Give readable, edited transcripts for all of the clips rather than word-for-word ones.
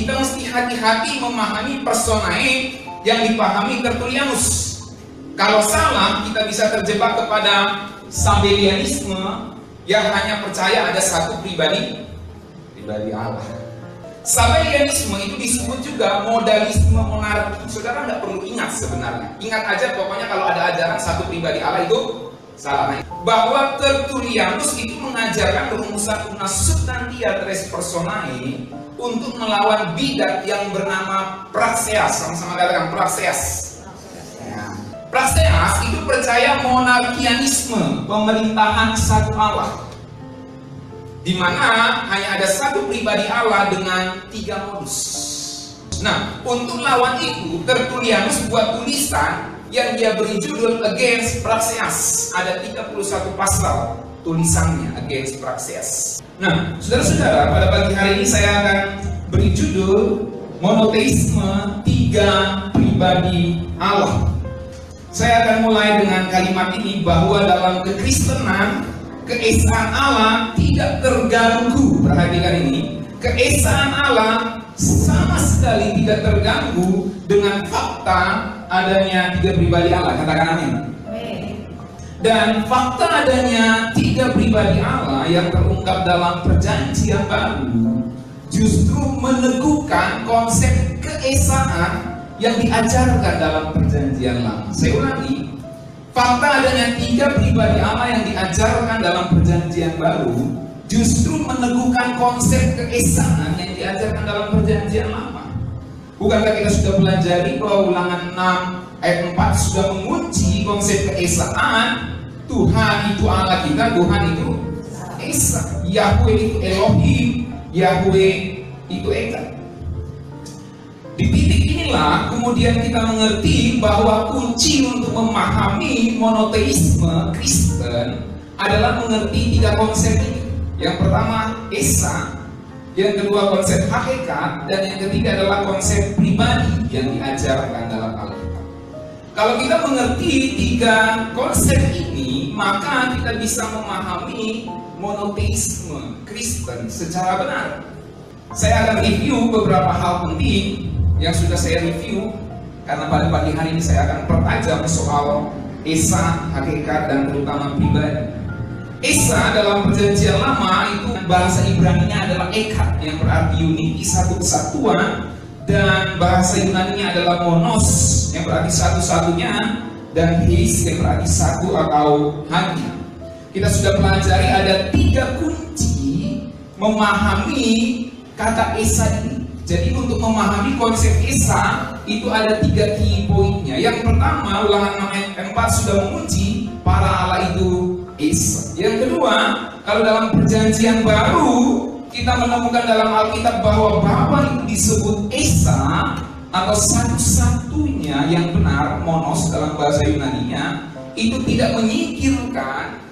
kita mesti hati-hati memahami personae yang dipahami Tertullianus. Kalau salah, kita bisa terjebak kepada Sabellianisme yang hanya percaya ada satu pribadi Allah. Sabellianisme itu disebut juga modalisme monarki. Saudara nggak perlu ingat sebenarnya. Ingat aja pokoknya kalau ada ajaran satu pribadi Allah itu salah. Bahwa Tertullianus itu mengajarkan rumusan una substantia tres personae untuk melawan bidat yang bernama Praxeas. Sama-sama katakan Praxeas. Ya. Praxeas itu percaya monarkianisme, pemerintahan satu Allah, di mana hanya ada satu pribadi Allah dengan 3 modus. Nah, untuk lawan itu Tertullianus buat tulisan yang dia beri judul Against Praxeas. Ada 31 pasal tulisannya Against Praxeas. Nah, saudara-saudara, pada pagi hari ini saya akan beri judul Monoteisme 3 Pribadi Allah. Saya akan mulai dengan kalimat ini, bahwa dalam kekristenan keesaan Allah tidak terganggu. Perhatikan ini, keesaan Allah sama sekali tidak terganggu dengan fakta adanya 3 pribadi Allah. Katakan amin. Dan fakta adanya 3 pribadi Allah yang terungkap dalam Perjanjian Baru justru meneguhkan konsep keesaan yang diajarkan dalam Perjanjian Lama. Saya ulangi, fakta adanya 3 pribadi Allah yang diajarkan dalam Perjanjian Baru justru meneguhkan konsep keesaan yang diajarkan dalam Perjanjian Lama. Bukankah kita sudah pelajari bahwa Ulangan 6 ayat 4 sudah mengunci konsep keesaan? Tuhan itu Allah kita, Tuhan itu Esa, Yahweh itu Elohim, Yahweh itu Eka. Di titik inilah kemudian kita mengerti bahwa kunci untuk memahami monoteisme Kristen adalah mengerti 3 konsep ini. Yang pertama Esa, yang kedua konsep hakikat, dan yang ketiga adalah konsep pribadi yang diajarkan dalam Alkitab. Kalau kita mengerti 3 konsep ini, maka kita bisa memahami monoteisme Kristen secara benar. Saya akan review beberapa hal penting yang sudah saya review, karena pada pagi hari ini saya akan pertajam soal Esa, hakikat, dan terutama pribadi. Esa dalam Perjanjian Lama itu bahasa Ibrani-nya adalah Eka, yang berarti unity, satu kesatuan, dan bahasa Yunani-nya adalah monos, yang berarti satu-satunya, dan heis, yang berarti satu atau hanya. Kita sudah pelajari ada 3 kunci memahami kata Esa ini. Jadi untuk memahami konsep Esa itu ada 3 key poinnya. Yang pertama, Ulangan 6 ayat 4 sudah mengunci para Allah itu Esa. Yang kedua, kalau dalam Perjanjian Baru kita menemukan dalam Alkitab bahwa Bapa itu disebut Esa atau satu-satunya yang benar, monos dalam bahasa Yunani-nya, itu tidak menyingkirkan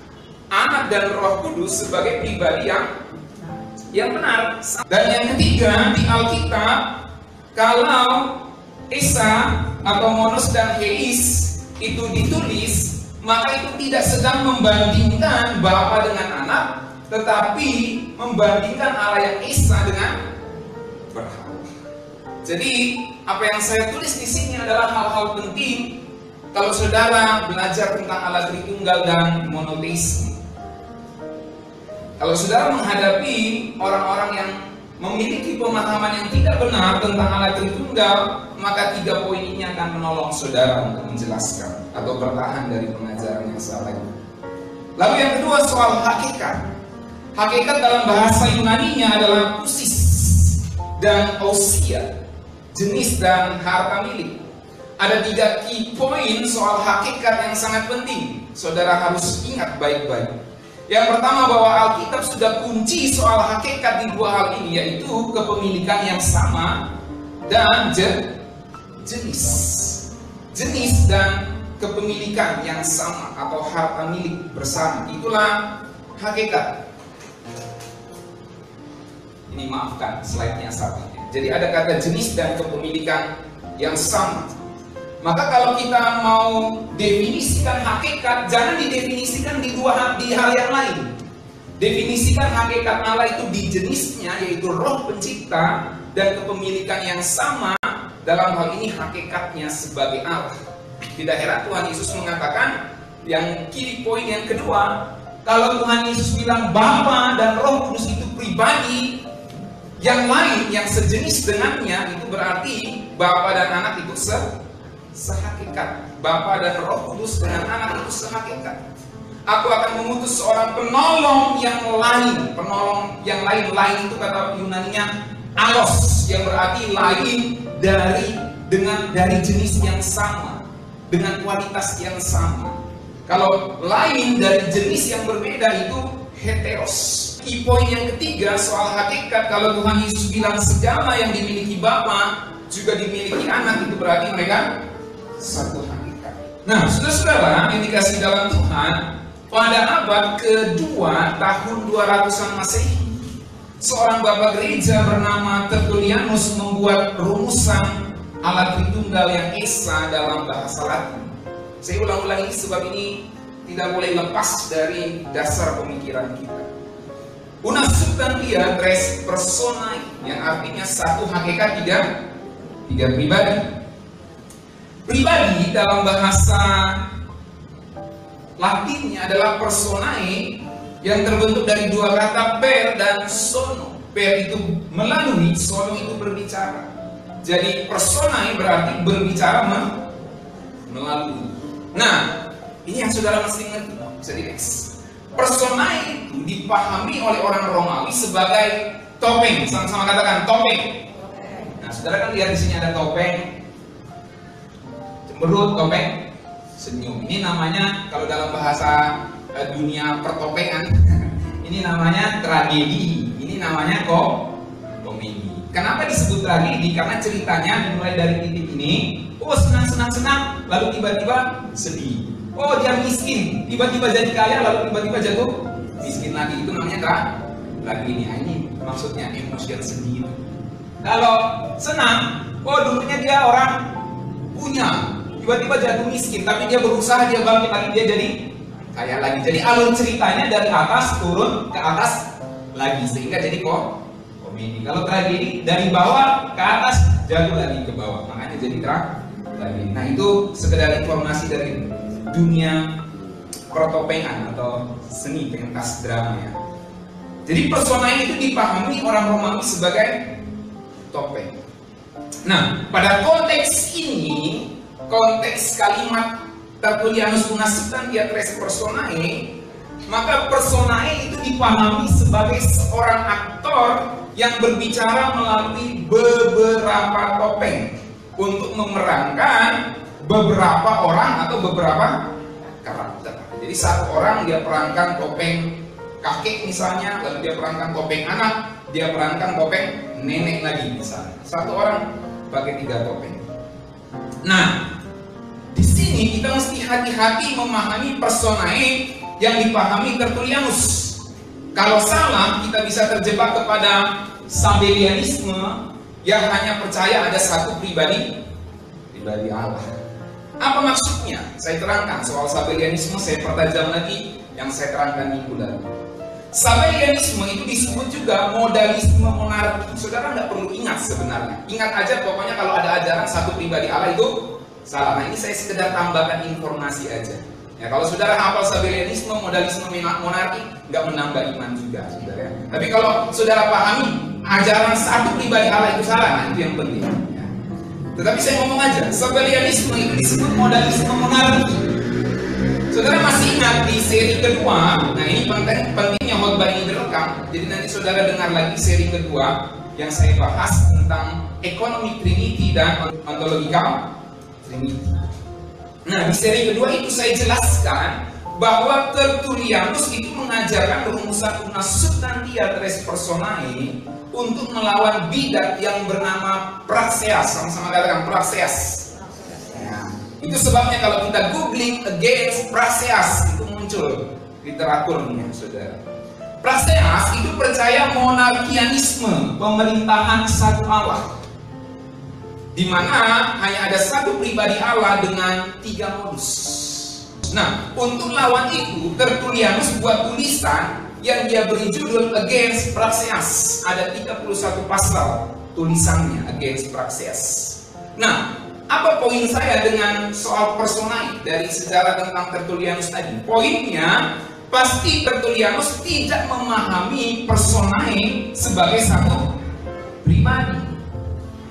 Anak dan Roh Kudus sebagai pribadi yang benar. Dan yang ketiga, di Alkitab kalau Esa atau monos dan heis itu ditulis, maka itu tidak sedang membandingkan Bapa dengan Anak, tetapi membandingkan Allah yang Esa dengan berhala. Jadi apa yang saya tulis di sini adalah hal-hal penting kalau saudara belajar tentang Allah Tritunggal dan monoteisme. Kalau saudara menghadapi orang-orang yang memiliki pemahaman yang tidak benar tentang Allah Tritunggal, maka 3 poin ini akan menolong saudara untuk menjelaskan atau bertahan dari pengajaran yang salah itu. Lalu yang kedua, soal hakikat. Hakikat dalam bahasa Yunani-nya adalah usis dan ousia, jenis dan harta milik. Ada 3 key point soal hakikat yang sangat penting. Saudara harus ingat baik-baik. Yang pertama, bahwa Alkitab sudah kunci soal hakikat di 2 hal ini, yaitu kepemilikan yang sama dan jenis. Jenis dan kepemilikan yang sama atau harta milik bersama, itulah hakikat. Ini maafkan, slide-nya salah. Jadi ada kata jenis dan kepemilikan yang sama. Maka kalau kita mau definisikan hakikat, jangan didefinisikan di hal yang lain. Definisikan hakikat Allah itu di jenisnya, yaitu roh pencipta dan kepemilikan yang sama. Dalam hal ini hakikatnya sebagai Allah. Tidak heran Tuhan Yesus mengatakan yang key point yang kedua, kalau Tuhan Yesus bilang Bapa dan Roh Kudus itu pribadi yang lain yang sejenis dengannya, itu berarti Bapa dan Anak itu sehakikat. Bapa dan Roh Kudus dengan Anak itu sehakikat. Aku akan mengutus seorang penolong yang lain. Penolong yang lain itu kata Yunaninya alos, yang berarti lain dari jenis yang sama, dengan kualitas yang sama. Kalau lain dari jenis yang berbeda itu heteros. Key point yang ketiga soal hakikat, kalau Tuhan Yesus bilang segala yang dimiliki Bapa juga dimiliki Anak, itu berarti mereka satu hakikat. Nah, saudara-saudara yang dikasih dalam Tuhan, pada abad kedua tahun 200-an Masehi, seorang bapak gereja bernama Tertullianus membuat rumusan alat Tritunggal yang esa dalam bahasa Latin. Saya ulang-ulang ini sebab ini tidak boleh lepas dari dasar pemikiran kita. Una substantia tres personae, yang artinya satu hakikat tiga pribadi. Pribadi dalam bahasa Latinnya adalah personae, yang terbentuk dari dua kata per dan sono. Per itu melalui, sono itu berbicara. Jadi personae berarti berbicara melalui. Nah, ini yang saudara mesti ngerti, bisa di-next. Personae itu dipahami oleh orang Romawi sebagai topeng. Sama-sama katakan topeng. Nah, saudara kan lihat di sini ada topeng cemberut, topeng senyum. Ini namanya kalau dalam bahasa dunia pertopengan ini namanya tragedi, ini namanya komedi. Kenapa disebut tragedi? Karena ceritanya dimulai dari titik ini, oh senang, lalu tiba-tiba sedih. Oh dia miskin, tiba-tiba jadi kaya, lalu tiba-tiba jatuh miskin lagi. Itu namanya tragedi. Nah, ini maksudnya emosi yang sedih. Kalau senang, oh dulunya dia orang punya, tiba-tiba jatuh miskin, tapi dia berusaha, dia bangkit lagi, dia jadi kaya lagi. Jadi alur ceritanya dari atas turun ke atas lagi, sehingga jadi komedi. Kalau tragedi dari bawah ke atas jatuh lagi ke bawah, makanya jadi tragedi. Nah, itu sekedar informasi dari dunia pertopengan atau seni pentas drama ya. Jadi personae itu dipahami orang Romawi sebagai topeng. Nah, pada konteks ini, konteks kalimat Tertullianus una substantia tres personae, maka personae itu dipahami sebagai seorang aktor yang berbicara melalui beberapa topeng untuk memerankan beberapa orang atau beberapa karakter. Jadi satu orang dia perankan topeng kakek misalnya, lalu dia perankan topeng anak, dia perankan topeng nenek lagi misalnya. Satu orang pakai 3 topeng. Nah, di sini kita mesti hati-hati memahami personae yang dipahami Tertullianus. Kalau salah, kita bisa terjebak kepada Sabellianisme yang hanya percaya ada satu pribadi Allah. Apa maksudnya? Saya terangkan soal Sabellianisme, saya pertajam lagi yang saya terangkan minggu lalu. Sabellianisme itu disebut juga modalisme monarki. Saudara nggak perlu ingat sebenarnya. Ingat aja pokoknya kalau ada ajaran satu pribadi Allah itu salah. Nah, ini saya sekedar tambahkan informasi aja. Ya, kalau saudara hafal Sabellianisme, modalisme monarki, nggak menambah iman juga, saudara. Tapi kalau saudara pahami ajaran satu pribadi Allah itu salah, nah itu yang penting. Ya. Tetapi saya ngomong aja, Sabellianisme itu disebut modalisme monarki. Saudara masih ingat di seri kedua? Nah, ini pentingnya khotbah ini direkam. Jadi nanti saudara dengar lagi seri kedua yang saya bahas tentang economic trinity dan ontological trinity. Nah, di seri kedua itu saya jelaskan bahwa Tertullianus itu mengajarkan rumusan una substantia tres personae untuk melawan bidat yang bernama praxeas. Sama-sama katakan praxeas. Nah, itu sebabnya kalau kita googling against praxeas itu muncul literaturnya, saudara. Praxeas itu percaya monarkianisme, pemerintahan satu Allah, di mana hanya ada satu pribadi Allah dengan 3 modus. Nah, untuk lawan itu Tertullianus buat tulisan yang dia beri judul Against Praxeas. Ada 31 pasal tulisannya Against Praxeas. Nah, apa poin saya dengan soal personae dari sejarah tentang Tertullianus tadi? Poinnya, pasti Tertullianus tidak memahami personae sebagai satu pribadi.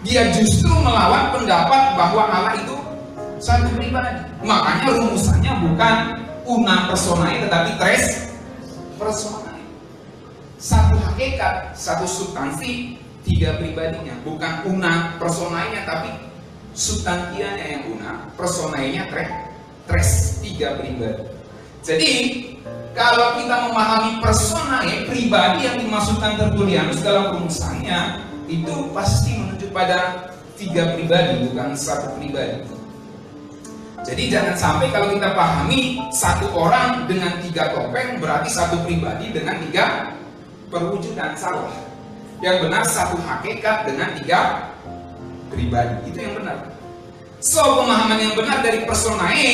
Dia justru melawan pendapat bahwa Allah itu satu pribadi. Makanya rumusannya bukan una personae tetapi tres personae. Satu hakikat, satu substansi, tiga pribadinya. Bukan una personae-nya tapi substansianya yang una, personae-nya tres, tiga pribadi. Jadi kalau kita memahami personae, pribadi yang dimaksudkan Tertullianus dalam rumusannya itu pasti menuju pada tiga pribadi, bukan satu pribadi. Jadi jangan sampai kalau kita pahami satu orang dengan tiga topeng berarti satu pribadi dengan tiga perwujudan. Salah. Yang benar satu hakikat dengan tiga pribadi. Itu yang benar. So, pemahaman yang benar dari personae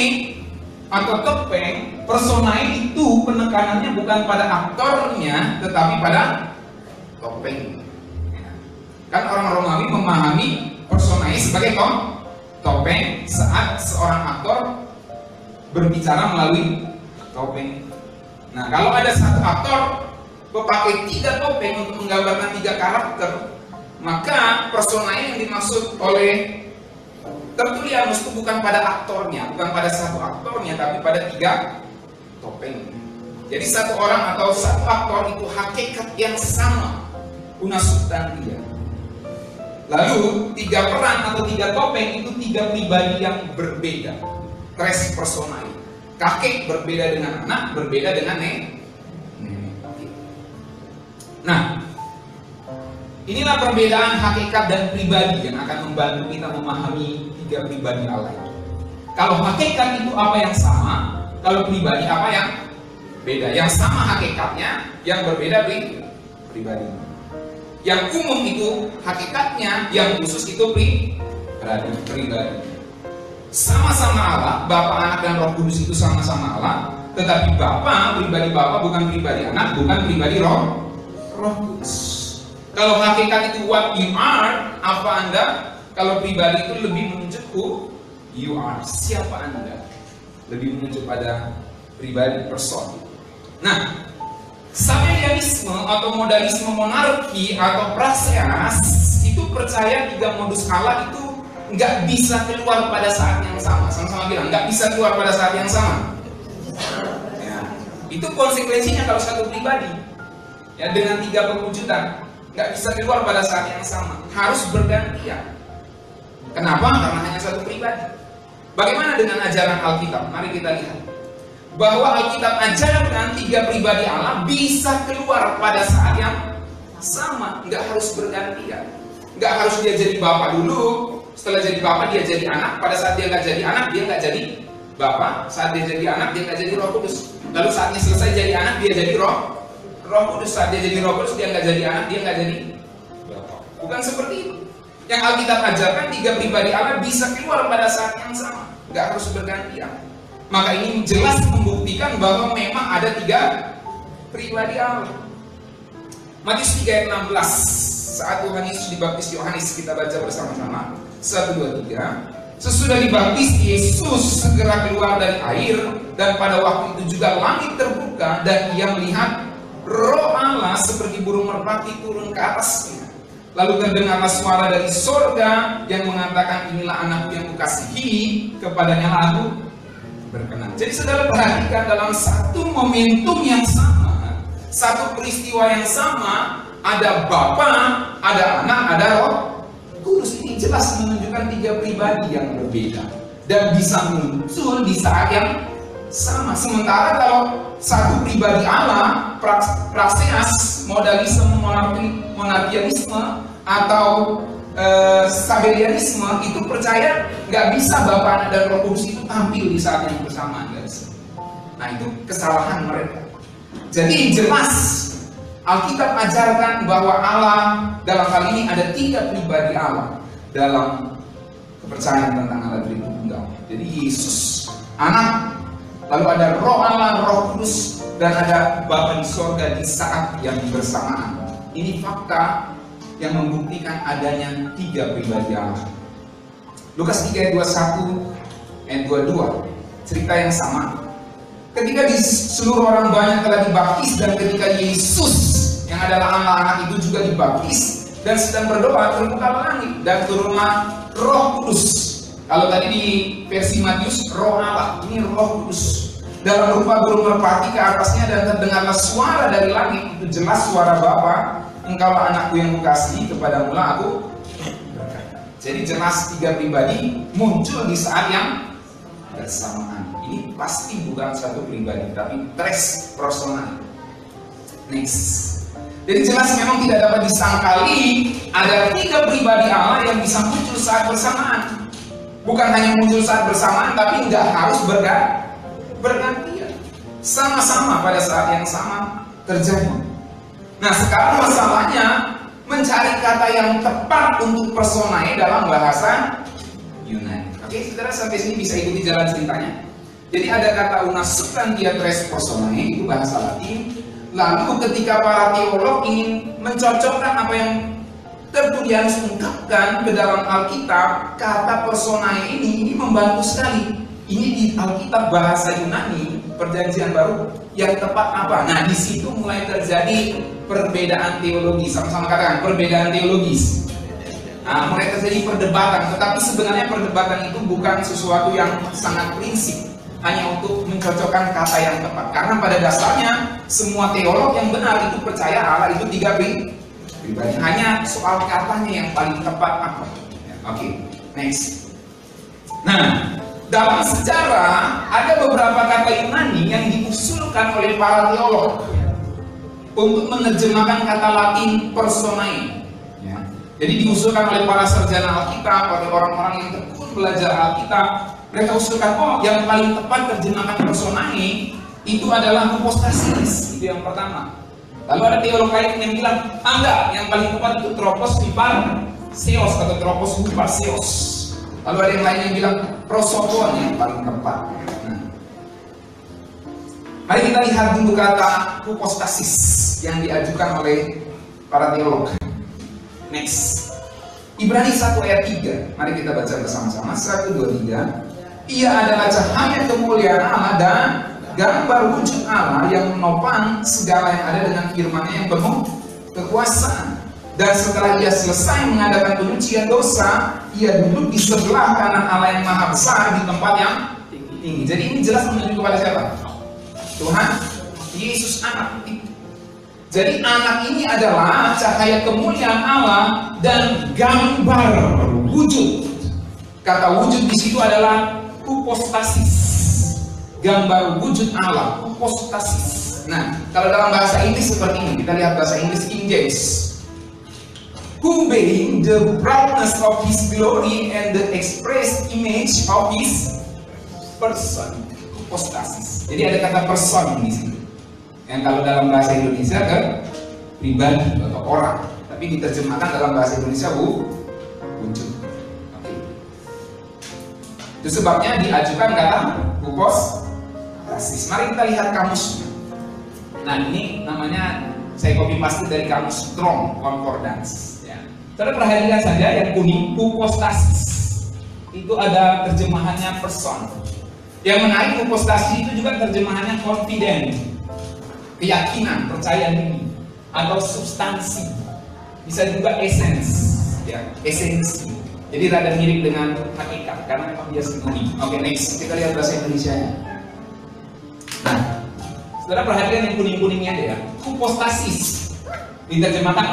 atau topeng, personae itu penekanannya bukan pada aktornya tetapi pada topeng. Kan orang Romawi memahami personae sebagai topeng saat seorang aktor berbicara melalui topeng. Nah, kalau ada satu aktor memakai tiga topeng untuk menggambarkan tiga karakter, maka personae yang dimaksud oleh Tertullianus itu bukan pada aktornya, bukan pada satu aktornya, tapi pada tiga topeng. Jadi satu orang atau satu aktor itu hakikat yang sama, una substantia. Lalu tiga peran atau tiga topeng itu tiga pribadi yang berbeda, tres personae. Kakek berbeda dengan anak, berbeda dengan nenek. Nah, inilah perbedaan hakikat dan pribadi yang akan membantu kita memahami tiga pribadi Allah. Kalau hakikat itu apa yang sama, kalau pribadi apa yang beda. Yang sama hakikatnya, yang berbeda pribadi. Yang umum itu hakikatnya, yang khusus itu pribadi. Sama-sama Allah, Bapa, Anak, dan Roh Kudus itu sama-sama Allah. Tetapi Bapa, pribadi Bapa bukan pribadi Anak, bukan pribadi Roh Kudus. Kalau hakikat itu what you are, apa Anda? Kalau pribadi itu lebih menunjuk who you are, siapa Anda? Lebih menunjuk pada pribadi, person. Nah, Sabellianisme atau modalisme monarki atau praxeas itu percaya tiga modus Allah itu nggak bisa keluar pada saat yang sama. Sama-sama bilang nggak bisa keluar pada saat yang sama. Ya, itu konsekuensinya kalau satu pribadi ya dengan tiga perwujudan nggak bisa keluar pada saat yang sama, harus bergantian. Kenapa? Karena hanya satu pribadi. Bagaimana dengan ajaran Alkitab? Mari kita lihat bahwa Alkitab ajarkan tiga pribadi Allah bisa keluar pada saat yang sama, nggak harus bergantian. Nggak harus dia jadi Bapa dulu, setelah jadi Bapa dia jadi anak. Pada saat dia nggak jadi anak, dia nggak jadi Bapa. Saat dia jadi anak, dia nggak jadi Roh Kudus. Lalu saatnya selesai jadi anak, dia jadi Roh Kudus. Saat dia jadi Roh Kudus, dia nggak jadi anak, dia nggak jadi Bapa. Bukan seperti itu. Yang Alkitab ajarkan tiga pribadi Allah bisa keluar pada saat yang sama, nggak harus bergantian. Maka ini jelas membuktikan bahwa memang ada tiga pribadi Allah. Matius 3 ayat 16. Saat Tuhan Yesus dibaptis Yohanes, kita baca bersama-sama. 1, 2, 3. Sesudah dibaptis, Yesus segera keluar dari air, dan pada waktu itu juga langit terbuka, dan ia melihat Roh Allah seperti burung merpati turun ke atasnya. Lalu terdengarlah suara dari sorga yang mengatakan, inilah anakku yang kukasihi, kepadanya aku berkenan. Jadi saudara perhatikan, dalam satu momentum yang sama, satu peristiwa yang sama, ada Bapa, ada Anak, ada Roh Kudus. Ini jelas menunjukkan tiga pribadi yang berbeda dan bisa muncul di saat yang sama. Sementara kalau satu pribadi Allah, praxeas, modalisme monarkianisme atau Sabellianisme itu percaya nggak bisa Bapa, Anak, dan Roh Kudus itu tampil di saat yang bersamaan, guys. Nah, itu kesalahan mereka. Jadi jelas Alkitab ajarkan bahwa Allah dalam hal ini ada tiga pribadi Allah dalam kepercayaan tentang Allah Tritunggal. Jadi Yesus Anak, lalu ada Roh Allah, Roh Kudus, dan ada Bapa di sorga di saat yang bersamaan. Ini fakta yang membuktikan adanya 3 pribadi Allah. Lukas 3 ayat 21 ayat 22, cerita yang sama. Ketika di seluruh orang banyak telah dibaptis, dan ketika Yesus yang adalah anak-anak itu juga dibaptis dan sedang berdoa, terbukalah langit dan turunlah Roh Kudus. Kalau tadi di versi Matius Roh Allah, ini Roh Kudus dalam rupa burung merpati ke atasnya, dan terdengarlah suara dari langit. Itu jelas suara Bapa, engkaulah anakku yang kukasihi, kepadamulah aku berkata. Jadi jelas 3 pribadi muncul di saat yang bersamaan. Ini pasti bukan satu pribadi, tapi tres personal. Next. Jadi jelas memang tidak dapat disangkali ada 3 pribadi Allah yang bisa muncul saat bersamaan. Bukan hanya muncul saat bersamaan, tapi nggak harus bergantian. Sama-sama pada saat yang sama terjadi. Nah, sekarang masalahnya mencari kata yang tepat untuk personae dalam bahasa Yunani. Oke, saudara, sampai sini bisa ikuti jalan ceritanya. Jadi ada kata una substantia tres personae, itu bahasa Latin. Lalu ketika para teolog ingin mencocokkan apa yang Tertullianus ungkapkan ke dalam Alkitab, kata personae ini membantu sekali. Ini di Alkitab bahasa Yunani Perjanjian Baru yang tepat apa? Nah, di situ mulai terjadi perbedaan teologis. Sama-sama katakan perbedaan teologis. Nah, mulai terjadi perdebatan. Tetapi sebenarnya perdebatan itu bukan sesuatu yang sangat prinsip, hanya untuk mencocokkan kata yang tepat. Karena pada dasarnya semua teolog yang benar itu percaya Allah itu 3 pribadi. Hanya soal katanya yang paling tepat apa. Oke, next. Nah, dalam sejarah ada beberapa kata Yunani yang diusulkan oleh para teolog untuk menerjemahkan kata Latin personae. Jadi diusulkan oleh para sarjana Alkitab, oleh orang-orang yang tekun belajar Alkitab. Mereka usulkan, yang paling tepat terjemahan personae itu adalah hypostasis. Itu yang pertama. Lalu ada teolog lain yang bilang, enggak, yang paling tepat itu tropos hyparseos atau tropos hyparseos. Lalu ada yang lain yang bilang prosopon yang paling tepat. Nah, mari kita lihat dulu kata hypostasis yang diajukan oleh para teolog. Next. Ibrani 1 ayat 3. Mari kita baca bersama-sama. 1, 2, 3. Ia adalah cahaya kemuliaan Allah dan gambar wujud Allah yang menopang segala yang ada dengan firman-Nya yang penuh kekuasaan. Dan setelah ia selesai mengadakan penyucian dosa, ia duduk di sebelah kanan Allah yang maha besar di tempat yang tinggi. Jadi ini jelas menunjuk kepada siapa? Tuhan Yesus anak itu. Jadi anak ini adalah cahaya kemuliaan Allah dan gambar wujud. Kata wujud di situ adalah hypostasis. Gambar wujud Allah, hypostasis. Nah, kalau dalam bahasa Inggris seperti ini, kita lihat bahasa Inggris King James. Who being the brightness of His glory and the express image of His person, hypostasis. Jadi ada kata person di sini. Yang kalau dalam bahasa Indonesia ke pribadi atau orang, tapi diterjemahkan dalam bahasa Indonesia wujud. Oke. Itu sebabnya diajukan kata hypostasis. Mari kita lihat kamusnya. Nah, ini namanya saya copy paste dari kamus Strong Concordance. Ya. Saudara perhatikan saja yang kuning, hypostasis. Itu ada terjemahannya person. Yang menarik, hypostasis itu juga terjemahannya confident, keyakinan, percaya diri, atau substansi. Bisa juga essence, ya, esensi. Jadi rada mirip dengan hakikat karena memang dia sendiri. Oke, next kita lihat bahasa Indonesianya. Nah, saudara perhatikan yang kuning-kuningnya deh ya. Hypostasis diterjemahkan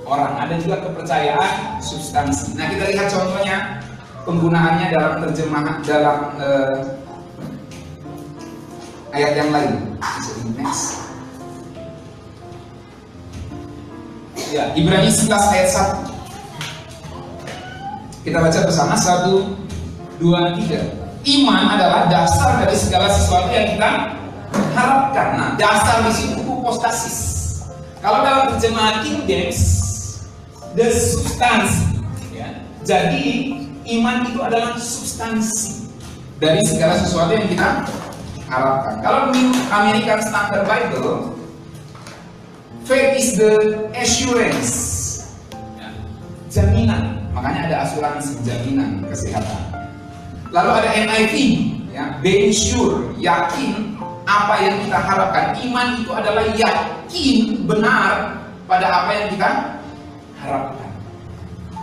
orang. Ada juga kepercayaan, substansi. Nah, kita lihat contohnya penggunaannya dalam terjemahan dalam ayat yang lain. Next. Ya, Ibrani 11 ayat 1. Kita baca bersama 1, 2, 3. Iman adalah dasar dari segala sesuatu yang kita harapkan. Nah, dasar di situ hypostasis. Kalau dalam terjemahan King James, the substansi. Ya. Jadi iman itu adalah substansi dari segala sesuatu yang kita harapkan. Kalau New American Standard Bible, faith is the assurance, ya, jaminan. Makanya ada asuransi jaminan kesehatan. Lalu ada NIV, ya, being sure, yakin apa yang kita harapkan. Iman itu adalah yakin benar pada apa yang kita harapkan.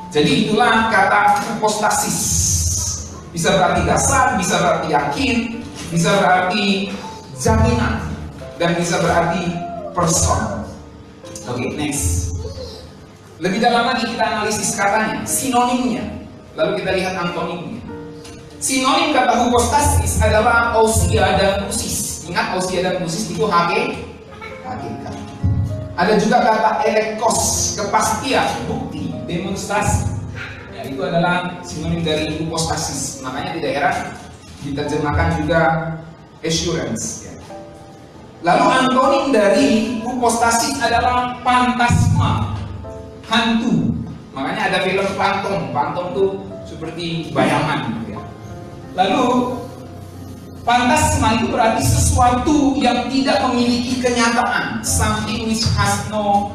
Jadi itulah kata hypostasis. Bisa berarti dasar, bisa berarti yakin, bisa berarti jaminan, dan bisa berarti person. Oke, next. Lebih dalam lagi kita analisis katanya, sinonimnya. Lalu kita lihat antonimnya. Sinonim kata hypostasis adalah ousia dan usis. Ingat, ousia dan usis itu hakikat. Ada juga kata elekos, kepastian, bukti, demonstrasi. Ya, itu adalah sinonim dari hypostasis. Makanya di daerah diterjemahkan juga assurance. Ya. Lalu antonim dari hypostasis adalah fantasma, hantu. Makanya ada film Phantom. Phantom itu seperti bayangan. Ya. Lalu fantasma itu berarti sesuatu yang tidak memiliki kenyataan, something which has no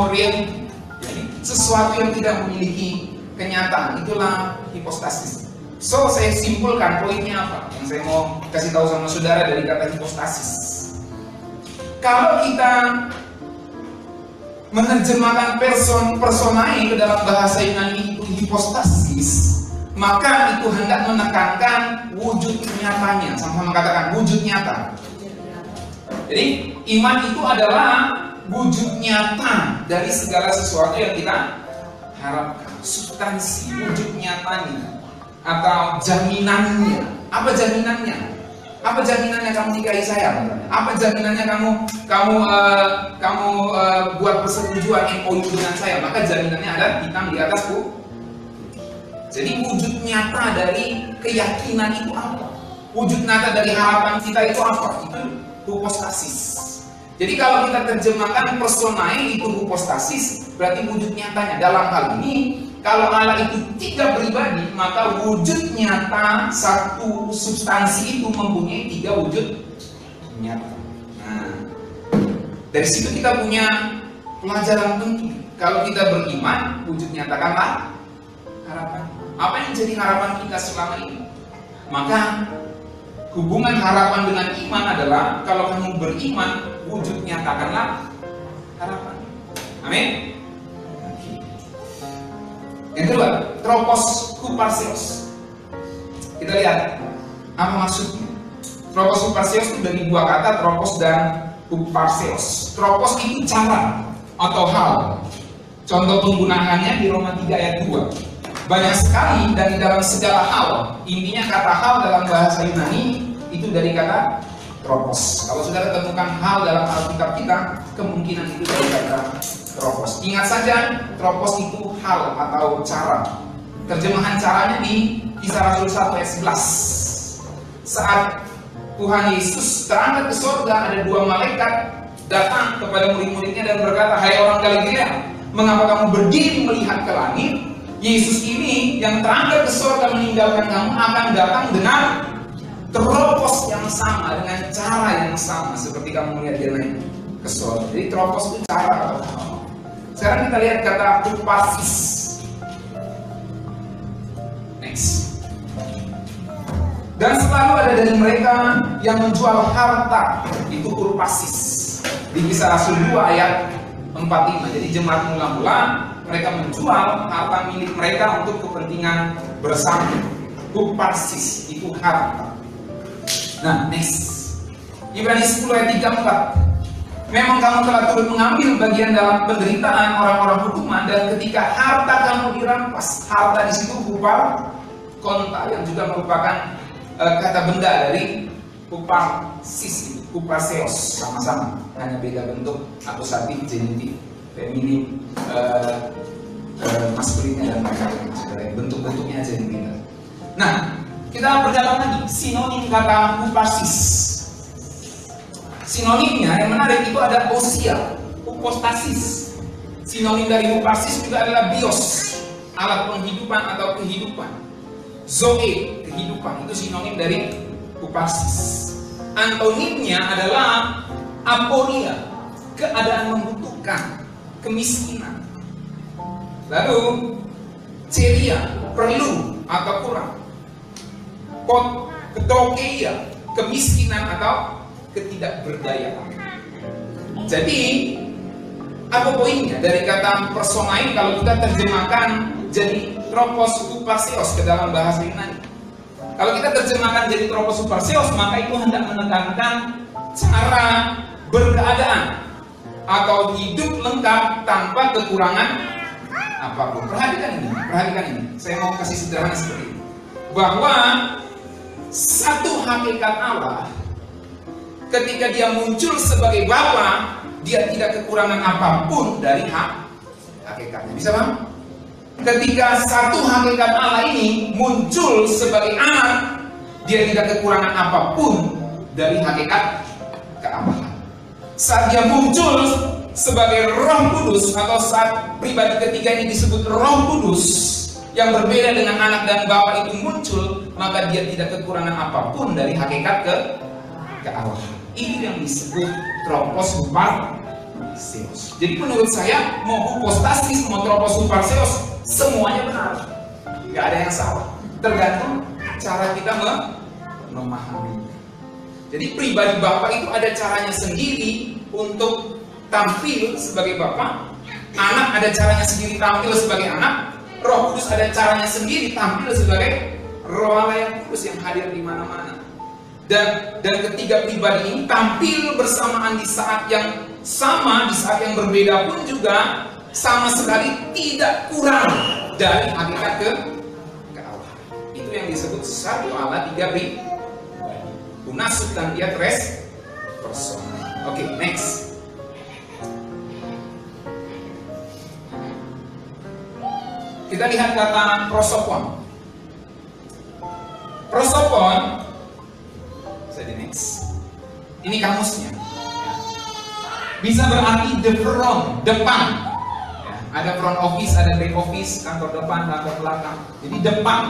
reality. Jadi sesuatu yang tidak memiliki kenyataan, itulah hypostasis. So saya simpulkan poinnya apa yang saya mau kasih tahu sama saudara dari kata hypostasis. Kalau kita menerjemahkan personae ke dalam bahasa Yunani itu hypostasis, maka itu hendak menekankan wujud nyatanya. Sama-sama katakan wujud nyata. Jadi iman itu adalah wujud nyata dari segala sesuatu yang kita harapkan. Substansi, wujud nyatanya, atau jaminannya. Apa jaminannya? Apa jaminannya kamu nikahi saya? Apa jaminannya kamu buat persetujuan MOU dengan saya? Maka jaminannya ada hitam di atas putih. Jadi wujud nyata dari keyakinan itu apa? Wujud nyata dari harapan kita itu apa? Itu hypostasis. Jadi kalau kita terjemahkan personae itu hypostasis, berarti wujud nyatanya. Dalam hal ini, kalau Allah itu tiga pribadi, maka wujud nyata satu substansi itu mempunyai tiga wujud nyata. Nah, dari situ kita punya pelajaran penting. Kalau kita beriman, wujud nyatakanlah harapan. Apa yang jadi harapan kita selama ini? Maka hubungan harapan dengan iman adalah kalau kamu beriman, wujud nyatakanlah harapan. Amin. Yang kedua, tropos huparseos. Kita lihat apa maksudnya. Tropos huparseos itu dari dua kata, tropos dan huparseos. Tropos itu cara atau hal. Contoh penggunaannya di Roma 3 ayat 2. Banyak sekali dan dalam segala hal. Intinya kata hal dalam bahasa Yunani itu dari kata tropos. Kalau saudara temukan hal dalam Alkitab kita, kemungkinan itu dari kata tropos. Ingat saja, tropos itu hal atau cara. Terjemahan caranya di Kisah Rasul 1 ayat 11. Saat Tuhan Yesus terangkat ke surga, ada dua malaikat datang kepada murid-muridnya dan berkata, "Hai orang Galilea, mengapa kamu berdiri melihat ke langit? Yesus ini yang terangkat ke surga meninggalkan kamu akan datang dengan tropos yang sama, dengan cara yang sama seperti kamu melihat dia naik ke surga." Jadi tropos itu cara atau hal. Sekarang kita lihat kata hypostasis. Next. Dan selalu ada dari mereka yang menjual harta, itu hypostasis. Di Kisah Rasul 2 ayat 45. Jadi jemaat mula-mula mereka menjual harta milik mereka untuk kepentingan bersama. Hypostasis itu harta. Nah, next. Ibrani 10 ayat 34. Memang kamu telah turut mengambil bagian dalam penderitaan orang-orang hukuman, dan ketika harta kamu dirampas. Harta di situ berupa konta, yang juga merupakan kata benda dari hypostasis, hypostaseos, sama-sama, hanya beda bentuk, akusatif, genitif, feminim, maskulinnya dan lain-lain. Bentuk-bentuknya aja yang beda. Nah, kita berjalan lagi. Sinonim kata hypostasis. Sinonimnya yang menarik itu ada ousia, hypostasis. Sinonim dari hypostasis juga adalah bios, alat penghidupan atau kehidupan. Zoe, kehidupan, itu sinonim dari hypostasis. antonimnya adalah aporia, keadaan membutuhkan, kemiskinan. Lalu ceria, perlu atau kurang. Ketokeia, kemiskinan atau ketidakberdayaan. Jadi apa poinnya dari kata personain kalau kita terjemahkan jadi tropos huparseos ke dalam bahasa Yunani? Kalau kita terjemahkan jadi tropos huparseos, maka itu hendak menekankan cara berkeadaan atau hidup lengkap tanpa kekurangan apapun. Perhatikan ini. Saya mau kasih sederhana seperti ini. Bahwa satu hakikat Allah ketika dia muncul sebagai Bapa, dia tidak kekurangan apapun dari hakikatnya. Bisa paham? Ketika satu hakikat Allah ini muncul sebagai anak, dia tidak kekurangan apapun dari hakikat keallahan. Saat dia muncul sebagai Roh Kudus, atau saat pribadi ketiga ini disebut Roh Kudus yang berbeda dengan anak dan Bapa itu muncul, maka dia tidak kekurangan apapun dari hakikat keallahan. Ini yang disebut tropos huparseos. Jadi menurut saya, mau hypostasis, mau tropos huparseos, semuanya benar. Gak ada yang salah. Tergantung cara kita memahami. Jadi pribadi Bapa itu ada caranya sendiri untuk tampil sebagai Bapa. Anak ada caranya sendiri tampil sebagai anak. Roh Kudus ada caranya sendiri tampil sebagai Roh Allah yang kudus yang hadir di mana-mana. Dan ketiga pribadi ini tampil bersamaan di saat yang sama, di saat yang berbeda pun juga sama sekali tidak kurang dari hakikat keallahan. Itu yang disebut satu Allah tiga pribadi. Una substantia tres persona. Oke, next. Kita lihat kata prosopon. Prosopon, jadi next. Ini kamusnya. Bisa berarti the front, depan. Ya, ada front office, ada back office, kantor depan, kantor belakang. Jadi depan.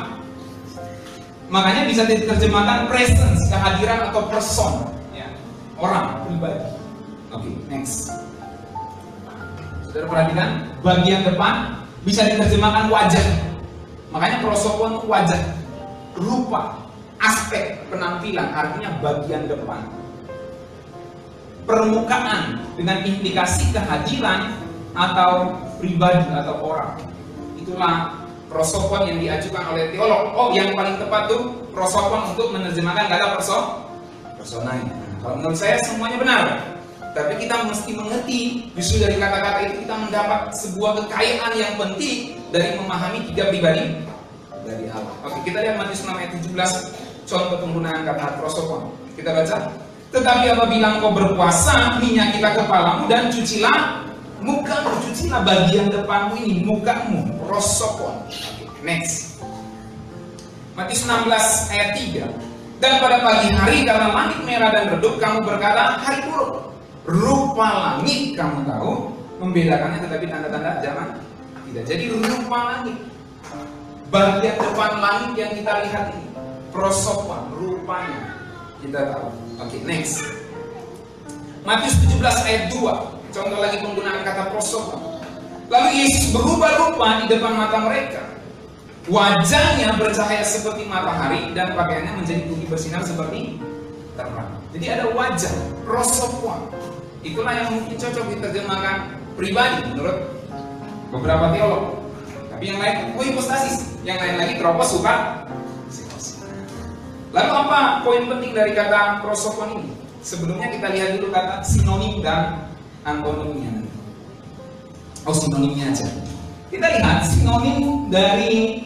Makanya bisa diterjemahkan presence, kehadiran atau person. Ya, orang, pribadi. Oke, next. Saudara perhatikan, bagian depan bisa diterjemahkan wajah. Makanya prosopon wajah, rupa, aspek, penampilan, artinya bagian depan. Permukaan dengan implikasi kehadiran atau pribadi atau orang. Itulah prosopon yang diajukan oleh teolog. Oh, yang paling tepat tuh prosopon untuk menerjemahkan kata personain. Kalau menurut saya semuanya benar. Tapi kita mesti mengerti, justru dari kata-kata itu kita mendapat sebuah kekayaan yang penting dari memahami tiga pribadi dari Allah. Oke, kita lihat Matius 6 ayat 17, contoh penggunaan kata prosopon. Kita baca, tetapi apabila engkau berpuasa, minyakilah kepalamu dan cucilah mukamu, cucilah bagian depanmu ini, mukamu, prosopon. Oke, next. Matius 16 ayat 3, dan pada pagi hari karena langit merah dan redup, kamu berkata hari buruk. Rupa langit kamu tahu membedakannya, tetapi tanda-tanda zaman tidak. Jadi rupa langit, bagian depan langit yang kita lihat ini, prosopon, rupanya kita tahu. Oke, next. Matius 17 ayat 2, contoh lagi penggunaan kata prosopon. Lalu Yesus berubah rupa di depan mata mereka. Wajahnya bercahaya seperti matahari dan pakaiannya menjadi putih bersinar seperti terang. Jadi ada wajah, prosopon. Itulah yang mungkin cocok diterjemahkan pribadi menurut beberapa teolog. Tapi yang lain hypostasis, yang lain lagi tropos huparseos. Lalu apa poin penting dari kata prosopon ini? Sebelumnya kita lihat dulu kata sinonim dan antonimnya. Oh, sinonimnya aja. Kita lihat sinonim dari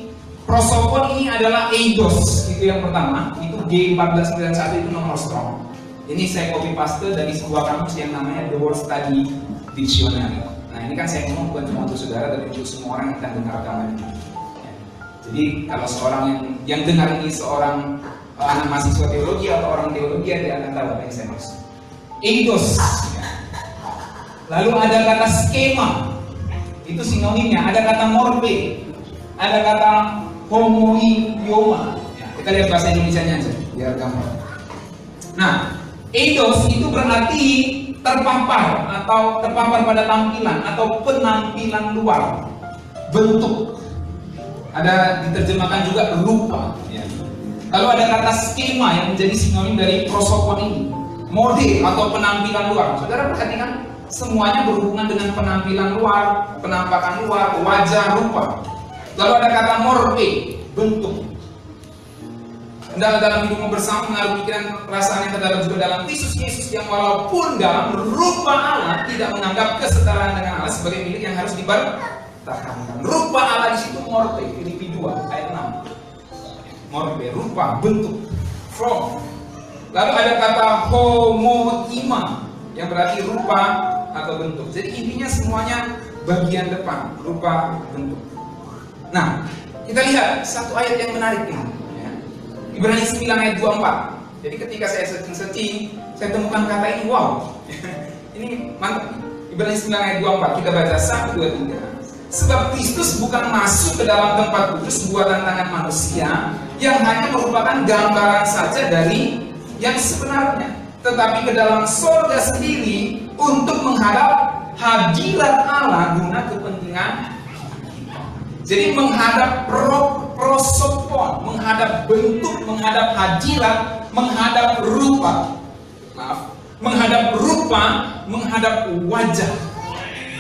prosopon ini adalah eidos, itu yang pertama. Itu G1491, itu nomor strong. Ini saya copy paste dari sebuah kamus yang namanya The World Study Dictionary. Nah, ini kan saya ngomong bukan cuma untuk saudara, tapi untuk semua orang yang akan dengar rekaman ini. Ya. Jadi kalau seorang yang dengar ini seorang anak mahasiswa teologi atau orang teologi, dia akan tahu apa yang saya maksud. Eidos. Ya. Lalu ada kata skema, itu sinonimnya. Ada kata morbe, ada kata homoidioma. Ya, kita lihat bahasa Indonesianya aja, biar gampang. Nah, Eidos itu berarti terpapar atau terpapar pada tampilan atau penampilan luar, bentuk. Ada diterjemahkan juga rupa. Ya. Lalu ada kata skema yang menjadi sinonim dari prosopon ini, mode atau penampilan luar. Saudara perhatikan, semuanya berhubungan dengan penampilan luar, penampakan luar, wajah, rupa. Lalu ada kata morphe, bentuk. Dalam hidupmu bersama mengaruh pikiran perasaan yang terdalam juga dalam Kristus Yesus, yang walaupun dalam rupa Allah tidak menganggap kesetaraan dengan Allah sebagai milik yang harus dipertahankan. Rupa Allah di situ morphe, Filipi 2 ayat 6. Morphe, rupa, bentuk, form. Lalu ada kata homoima yang berarti rupa atau bentuk. Jadi intinya semuanya bagian depan, rupa, bentuk. Nah, kita lihat satu ayat yang menarik ini. Ibrani 9 ayat 24. Jadi ketika saya searching, saya temukan kata ini, wow. Ini mantap. Ibrani 9 ayat 24. Kita baca 1, 2, 3. Sebab Kristus bukan masuk ke dalam tempat kudus buatan tangan manusia, yang hanya merupakan gambaran saja dari yang sebenarnya, tetapi ke dalam surga sendiri untuk menghadap hadirat Allah guna kepentingan. Jadi menghadap prosopon, menghadap bentuk, menghadap hadirat, menghadap rupa. Maaf, menghadap rupa, menghadap wajah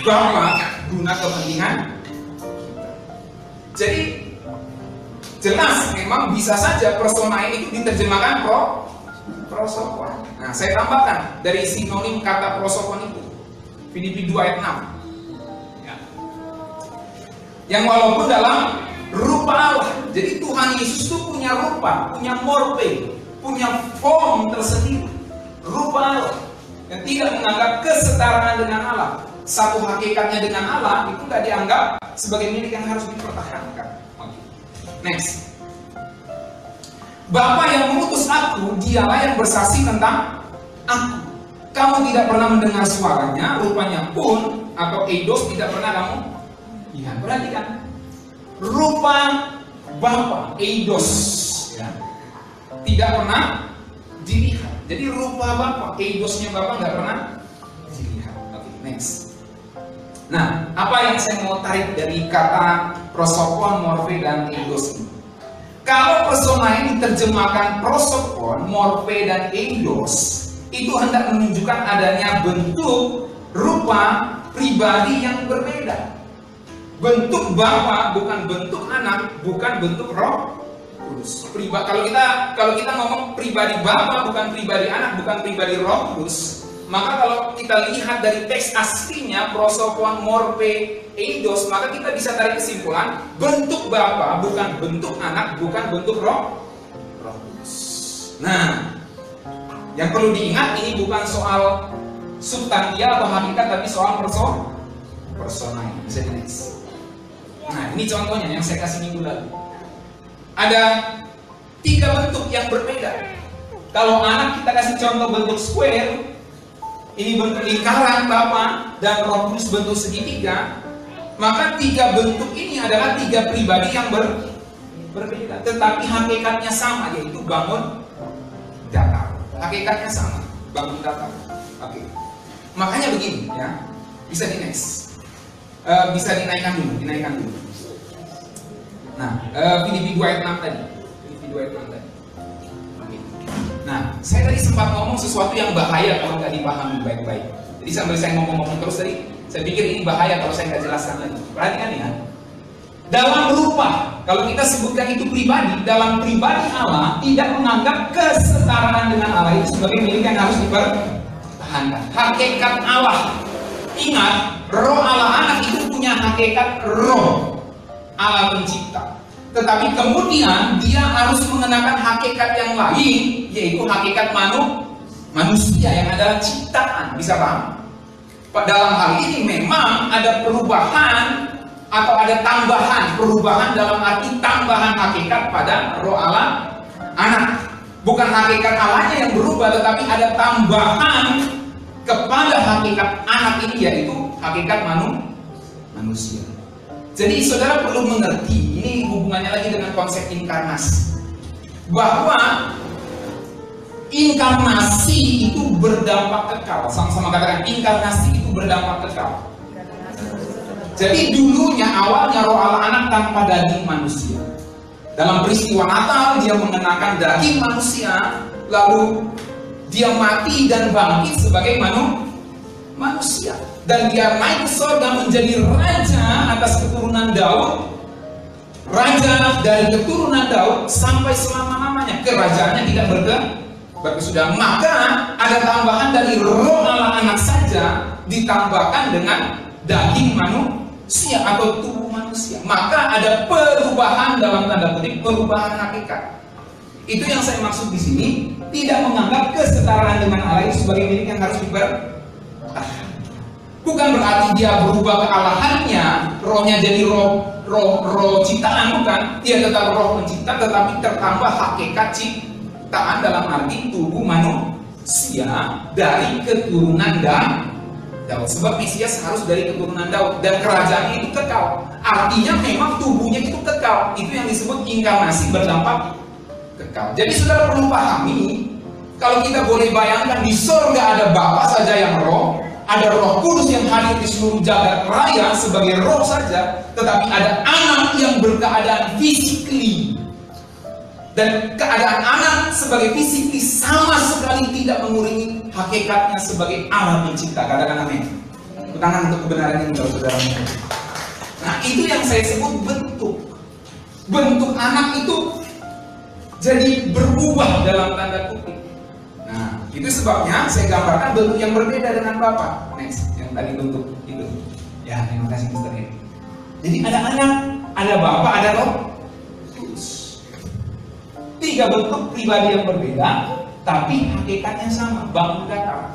Bapa guna kepentingan. Jadi jelas memang bisa saja persona itu diterjemahkan prosopon. Nah, saya tambahkan dari sinonim kata prosopon itu, Filipi 2 ayat 6. Yang walaupun dalam rupa Allah. Jadi Tuhan Yesus itu punya rupa, punya morphe, punya form tersendiri, rupa Allah, yang tidak menganggap kesetaraan dengan Allah. Satu hakikatnya dengan Allah itu tidak dianggap sebagai milik yang harus dipertahankan. Next. Bapa yang mengutus aku, dialah yang bersaksi tentang aku. Kamu tidak pernah mendengar suaranya, rupanya pun, atau eidos tidak pernah kamu. Ya, perhatikan rupa Bapa, eidos, ya, tidak pernah dilihat. Jadi rupa Bapa, eidosnya Bapa nggak pernah dilihat. Oke, next. Nah, apa yang saya mau tarik dari kata prosopon, morphe, dan eidos ini? Kalau persona ini diterjemahkan prosopon, morphe, dan eidos, itu hendak menunjukkan adanya bentuk, rupa, pribadi yang berbeda. Bentuk Bapa bukan bentuk anak, bukan bentuk Roh Kudus. Kalau kita ngomong pribadi Bapa bukan pribadi anak, bukan pribadi Roh Kudus, maka kalau kita lihat dari teks aslinya prosopon, morphe, eidos, maka kita bisa tarik kesimpulan bentuk Bapa bukan bentuk anak, bukan bentuk Roh Kudus. Nah, yang perlu diingat ini bukan soal substansia atau hakikat, tapi soal persona. Bisa next. Nah, ini contohnya yang saya kasih minggu lalu. Ada 3 bentuk yang berbeda. Kalau anak kita kasih contoh bentuk square, ini bentuk lingkaran Bapa, dan Roh Kudus bentuk segitiga, maka 3 bentuk ini adalah 3 pribadi yang berbeda. Tetapi hakikatnya sama, yaitu bangun datar. Hakikatnya sama, bangun datar. Oke. Makanya begini, ya. Bisa di next. Bisa dinaikkan dulu. Nah, Filipi 2 ayat 6 tadi. Nah, saya tadi sempat ngomong sesuatu yang bahaya kalau nggak dipahami baik-baik. Jadi sambil saya ngomong terus tadi, saya pikir ini bahaya kalau saya nggak jelaskan lagi. Perhatikan ya. Dalam rupa, kalau kita sebutkan itu pribadi, dalam pribadi Allah tidak menganggap kesetaraan dengan Allah itu sebagai milik yang harus dipertahankan. Hakikat Allah. Ingat, roh Allah anak itu punya hakikat roh Allah pencipta. Tetapi kemudian dia harus mengenakan hakikat yang lain, yaitu hakikat manusia yang adalah ciptaan. Bisa paham? Dalam hal ini memang ada perubahan atau ada tambahan, perubahan dalam arti tambahan hakikat pada roh Allah anak. Bukan hakikat Allahnya yang berubah, tetapi ada tambahan kepada hakikat anak ini, yaitu hakikat manusia. Jadi saudara perlu mengerti, ini hubungannya lagi dengan konsep inkarnasi, bahwa Inkarnasi itu berdampak kekal. Sama-sama katakan, inkarnasi itu berdampak kekal. Jadi dulunya awalnya roh Allah anak tanpa daging manusia. Dalam peristiwa Natal dia mengenakan daging manusia, lalu dia mati dan bangkit sebagai manusia. Dan dia naik ke surga menjadi raja atas keturunan Daud. Raja dari keturunan Daud sampai selama-lamanya. Kerajaannya tidak berkesudahan. Maka ada tambahan dari roh Allah anak saja ditambahkan dengan daging manusia atau tubuh manusia. Maka ada perubahan dalam tanda kutip, perubahan hakikat. Itu yang saya maksud di sini. Tidak menganggap kesetaraan dengan Allah itu sebagai milik yang harus dipertahankan. Bukan berarti dia berubah kealahannya, rohnya jadi roh ciptaan, bukan. Dia tetap roh pencipta, tetapi tertambah hakikat ciptaan dalam arti tubuh manusia dari keturunan Daud. Sebab Mesias harus dari keturunan Daud dan kerajaannya itu kekal. Artinya memang tubuhnya itu kekal. Itu yang disebut inkarnasi berdampak kekal. Jadi saudara perlu pahami, kalau kita boleh bayangkan di surga ada Bapa saja yang roh, ada Roh Kudus yang hadir di seluruh jagat raya sebagai roh saja, tetapi ada anak yang berkeadaan fisikly. Dan keadaan anak sebagai fisikly sama sekali tidak mengurangi hakikatnya sebagai Allah pencipta. Katakan amin. Tepuk tangan untuk kebenaran ini, saudara. Nah, itu yang saya sebut bentuk. Bentuk anak itu jadi berubah dalam tanda kutip. Nah, itu sebabnya saya gambarkan bentuk yang berbeda dengan Bapak. Next, yang tadi bentuk itu. Ya, terima kasih Mr. Hedi. Jadi ada anak, ada Bapak, ada Roh Kudus. 3 bentuk pribadi yang berbeda, tapi hakikatnya sama, bangun kata.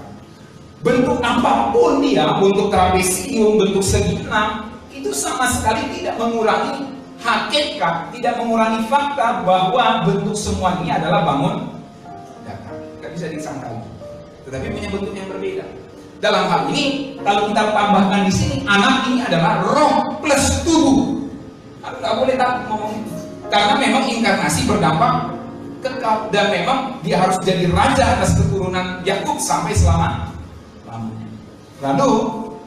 Bentuk apapun dia, bentuk trapesium, bentuk segi enam, itu sama sekali tidak mengurangi hakikat, tidak mengurangi fakta bahwa bentuk semua ini adalah bangun data. Tidak bisa disangkal. Tetapi punya bentuk yang berbeda. Dalam hal ini, kalau kita tambahkan di sini, anak ini adalah roh plus tubuh. Nggak boleh takut ngomong itu. Karena memang inkarnasi berdampak kekal dan memang dia harus jadi raja atas keturunan Yakub sampai selama-lamanya. Lalu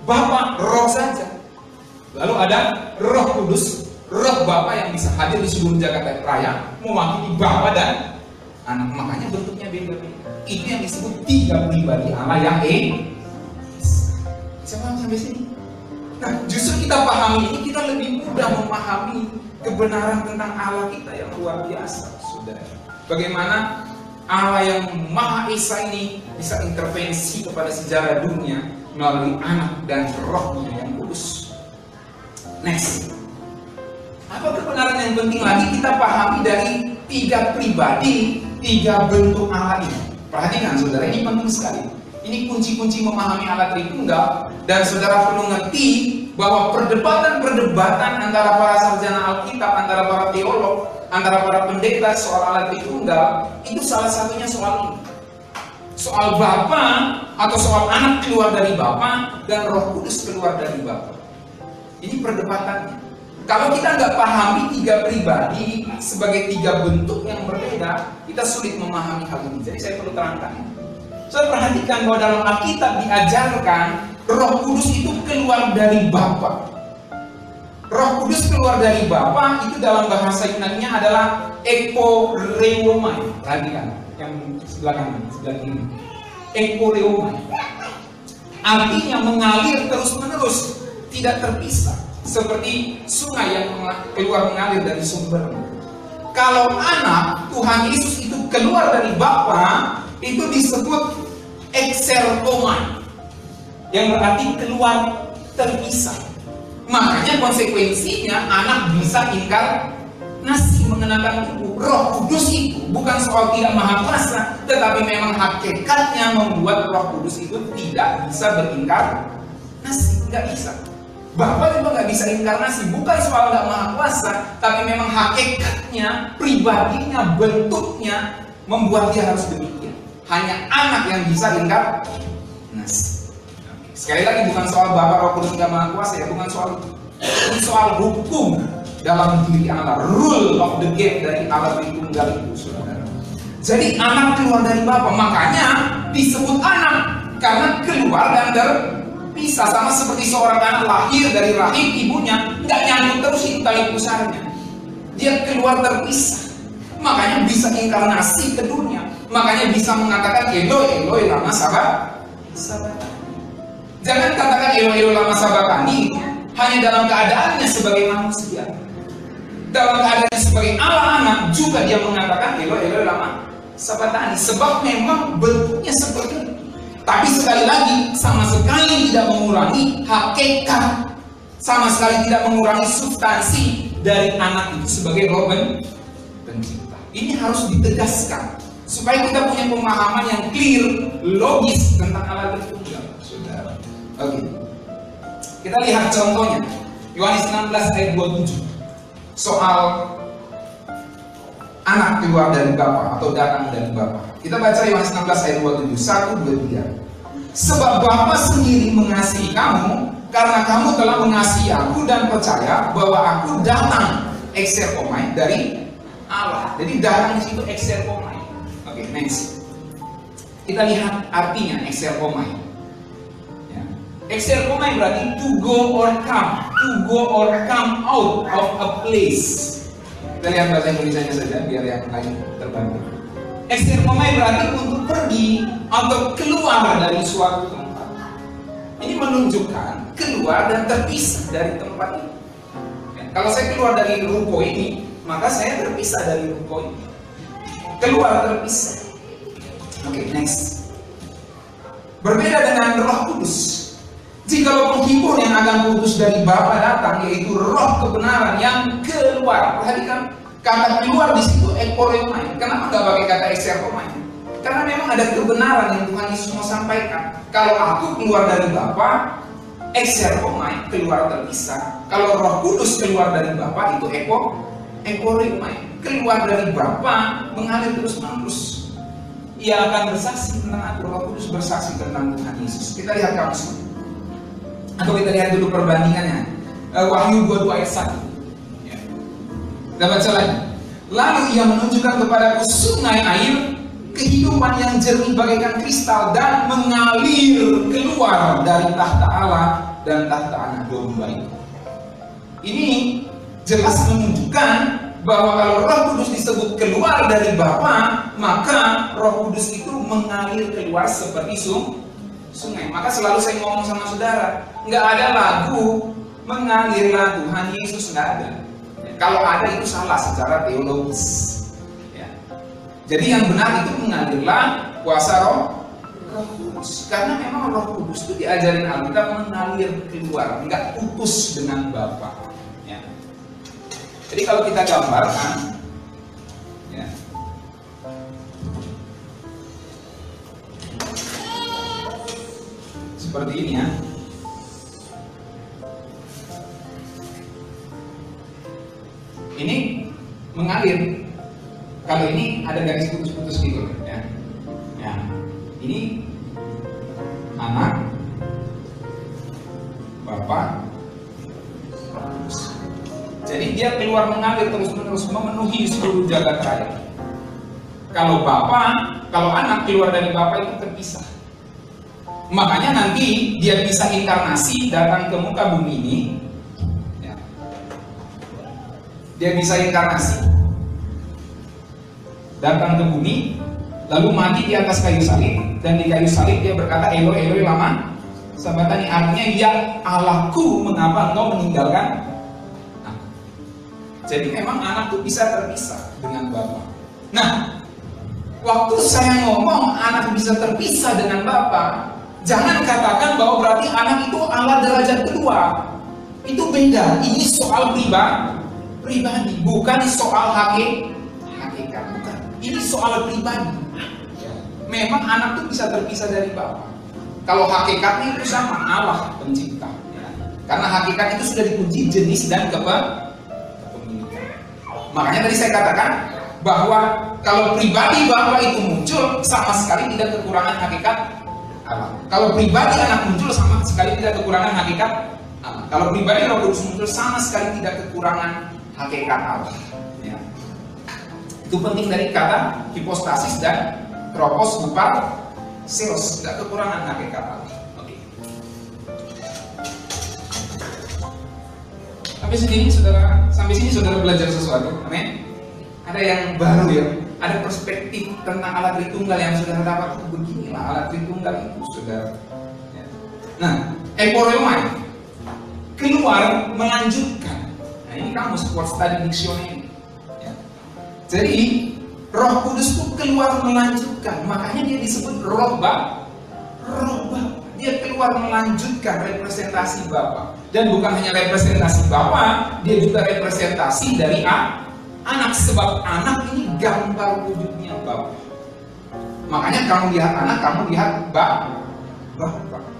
Bapa roh saja. Lalu ada Roh Kudus, roh Bapa yang bisa hadir di seluruh jagat raya, mewakili Bapa dan anak. Makanya bentuknya beda-beda. Itu yang disebut 3 pribadi Allah yang bisa paham sampai sini? Nah, justru kita pahami ini, kita lebih mudah memahami kebenaran tentang Allah kita yang luar biasa, saudara. Bagaimana Allah yang Maha Esa ini bisa intervensi kepada sejarah dunia melalui anak dan rohnya yang kudus. Next. Apa kebenaran yang penting lagi kita pahami dari 3 pribadi, 3 bentuk Allah ini? Perhatikan saudara, ini penting sekali. Ini kunci-kunci memahami Allah Tritunggal. Dan saudara perlu ngerti bahwa perdebatan-perdebatan antara para sarjana Alkitab, antara para teolog, antara para pendeta soal Allah Tritunggal, itu salah satunya soal ini. Soal Bapa atau soal anak keluar dari Bapa dan Roh Kudus keluar dari Bapa. Ini perdebatannya. Kalau kita nggak pahami 3 pribadi sebagai 3 bentuk yang berbeda, kita sulit memahami hal ini. Jadi saya perlu terangkan. Saya perhatikan bahwa dalam Alkitab diajarkan Roh Kudus itu keluar dari Bapa. Roh Kudus keluar dari Bapa itu dalam bahasa Yunani-nya adalah ekoreomai. Perhatikan yang sebelah kanan, sebelah kiri. Ekoreomai. Artinya mengalir terus-menerus, tidak terpisah. Seperti sungai yang keluar mengalir dari sumber. Kalau anak Tuhan Yesus itu keluar dari Bapa, itu disebut exertomai, yang berarti keluar terpisah. Makanya konsekuensinya anak bisa inkarnasi, mengenakan tubuh. Roh Kudus itu bukan soal tidak maha kuasa, tetapi memang hakikatnya membuat Roh Kudus itu tidak bisa berinkarnasi, nggak bisa. Bapa juga nggak bisa inkarnasi, bukan soal nggak maha kuasa, tapi memang hakikatnya, pribadinya, bentuknya membuat dia harus demikian. Hanya anak yang bisa inkarnasi. Sekali lagi, bukan soal Bapa Roh Kudus nggak maha kuasa ya, bukan soal itu. Ini soal hukum dalam diri Allah, rule of the game dari Allah Tritunggal itu, saudara. Jadi anak keluar dari Bapa, makanya disebut anak karena keluar dan terpisah. Sama seperti seorang anak lahir dari rahim ibunya, nggak nyambung terus itu tali pusarnya. Dia keluar terpisah, makanya bisa inkarnasi ke dunia, makanya bisa mengatakan Eloi, Eloi lama sabatani. Jangan katakan Eloi, Eloi lama sabatani itu hanya dalam keadaannya sebagai manusia. Dalam keadaannya sebagai Allah anak juga dia mengatakan Eloi, Eloi lama sabatani, sebab memang bentuknya seperti itu. Tapi sekali lagi sama sekali tidak mengurangi hakikat, sama sekali tidak mengurangi substansi dari anak itu sebagai roh pencipta. Ini harus ditegaskan supaya kita punya pemahaman yang clear, logis tentang Allah Tritunggal, saudara. Oke, kita lihat contohnya Yohanes 16 ayat 27 soal anak keluar dari Bapa atau datang dari Bapa. Kita baca Yohanes 16 ayat 27, 1, 2, 3. Sebab Bapa sendiri mengasihi kamu karena kamu telah mengasihi aku dan percaya bahwa aku datang exerkomai dari Allah. Jadi datang di situ exerkomai. Oke, next. Kita lihat artinya exerkomai. Ya. Exerkomai berarti to go or come out of a place. Kita lihat bahasa Indonesianya saja biar yang lain terbantu. Exerkomai berarti untuk pergi atau keluar dari suatu tempat. Ini menunjukkan keluar dan terpisah dari tempat ini. Ya, kalau saya keluar dari ruko ini, maka saya terpisah dari ruko ini. Keluar terpisah. Oke, next. Berbeda dengan Roh Kudus. Jikalau penghibur yang akan kudus dari Bapa datang, yaitu Roh kebenaran yang keluar. Perhatikan kata keluar di situ ekoreomai. Kenapa nggak pakai kata exerkomai? Karena memang ada kebenaran yang Tuhan Yesus mau sampaikan. Kalau aku keluar dari Bapa, exerkomai, keluar terpisah. Kalau Roh Kudus keluar dari Bapa, itu ekoreomai, keluar dari Bapa, mengalir terus-menerus. Ia akan bersaksi tentang aku, Roh Kudus bersaksi tentang Tuhan Yesus. Kita lihat kamus. Atau kita lihat dulu perbandingannya. Wahyu 22 ayat 1. Ya. Kita baca lagi. Lalu ia menunjukkan kepadaku sungai air kehidupan yang jernih bagaikan kristal dan mengalir keluar dari tahta Allah dan tahta anak domba itu. Ini jelas menunjukkan bahwa kalau Roh Kudus disebut keluar dari Bapa, maka Roh Kudus itu mengalir keluar seperti sungai. Maka selalu saya ngomong sama saudara, nggak ada lagu mengalir lagu Tuhan Yesus, nggak ada. Kalau ada itu salah secara teologis. Ya. Jadi yang benar itu mengalirlah kuasa Roh Kudus. Karena memang Roh Kudus itu diajarin Alkitab mengalir keluar, nggak putus dengan Bapa. Ya. Jadi kalau kita gambarkan, ya. Seperti ini ya. Ini mengalir. Kalau ini ada garis putus-putus gitu ya. Ya. Ini anak, Bapa, jadi dia keluar mengalir terus-menerus memenuhi seluruh jagat raya. Kalau anak keluar dari Bapa itu terpisah. Makanya nanti dia bisa inkarnasi datang ke muka bumi ini. Ya. Dia bisa inkarnasi datang ke bumi, lalu mati di atas kayu salib, dan di kayu salib dia berkata Eloi, Eloi lama sabatani, artinya ya Allahku mengapa engkau meninggalkan. Nah, jadi memang anak itu bisa terpisah dengan Bapa. Nah, waktu saya ngomong anak bisa terpisah dengan Bapa, jangan katakan bahwa berarti anak itu Allah derajat kedua. Itu beda. Ini soal pribadi, bukan soal hakikat, bukan. Ini soal pribadi. Memang anak itu bisa terpisah dari Bapa. Kalau hakikatnya itu sama, Allah pencipta. Karena hakikat itu sudah dikunci jenis dan kepemilikan. Makanya tadi saya katakan bahwa kalau pribadi Bapa itu muncul, sama sekali tidak kekurangan hakikat Allah. Kalau pribadi anak muncul, sama sekali tidak kekurangan hakikat Allah. Kalau pribadi Roh Kudus muncul, sama sekali tidak kekurangan hakikat Allah. Ya. Itu penting dari kata hipostasis dan tropos huparseos, tidak kekurangan hakikat Allah. Oke. Sampai sini saudara belajar sesuatu, amin. Ada yang baru ya, ada perspektif tentang Allah Tritunggal yang saudara dapat. Beginilah Allah Tritunggal itu, saudara. Nah, eporomai, keluar melanjutkan. Nah, ini kamus Word Study Dictionary. Ya. Jadi Roh Kudus itu keluar melanjutkan, makanya dia disebut Roh Bapa. Dia keluar melanjutkan representasi Bapa. Dan bukan hanya representasi Bapa, dia juga representasi dari anak, sebab anak ini gambar wujudnya Bapa. Makanya kamu lihat anak, kamu lihat Bapa.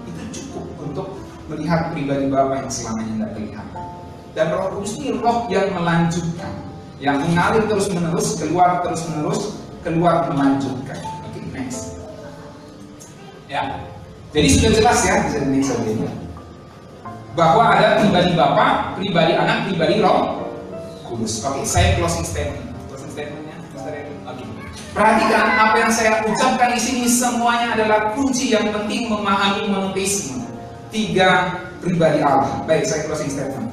Itu cukup untuk melihat pribadi Bapa yang selamanya tidak kelihatan. Dan Roh Kudus ini roh yang melanjutkan, yang mengalir terus-menerus, keluar terus-menerus, keluar melanjutkan. Oke, next. Ya. Jadi sudah jelas ya, bisa dilihat sebelumnya, bahwa ada pribadi Bapa, pribadi Anak, pribadi Roh Kudus. Oke, saya closing statement. Closing statementnya, Mr. Edi. Oke. Perhatikan apa yang saya ucapkan di sini semuanya adalah kunci yang penting memahami monoteisme. 3 pribadi Allah. Baik, saya closing statement.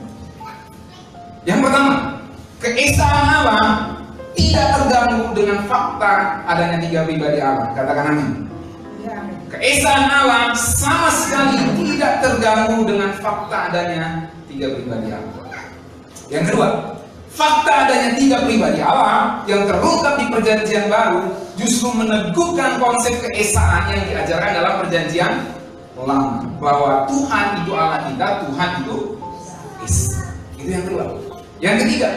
Yang pertama, keesaan Allah tidak terganggu dengan fakta adanya 3 pribadi Allah. Katakan amin. Keesaan Allah sama sekali tidak terganggu dengan fakta adanya 3 pribadi Allah. Yang kedua, fakta adanya 3 pribadi Allah yang terungkap di Perjanjian Baru justru meneguhkan konsep keesaan yang diajarkan dalam Perjanjian Lama, bahwa Tuhan itu Allah kita, Tuhan itu Esa. Itu yang kedua. Yang ketiga,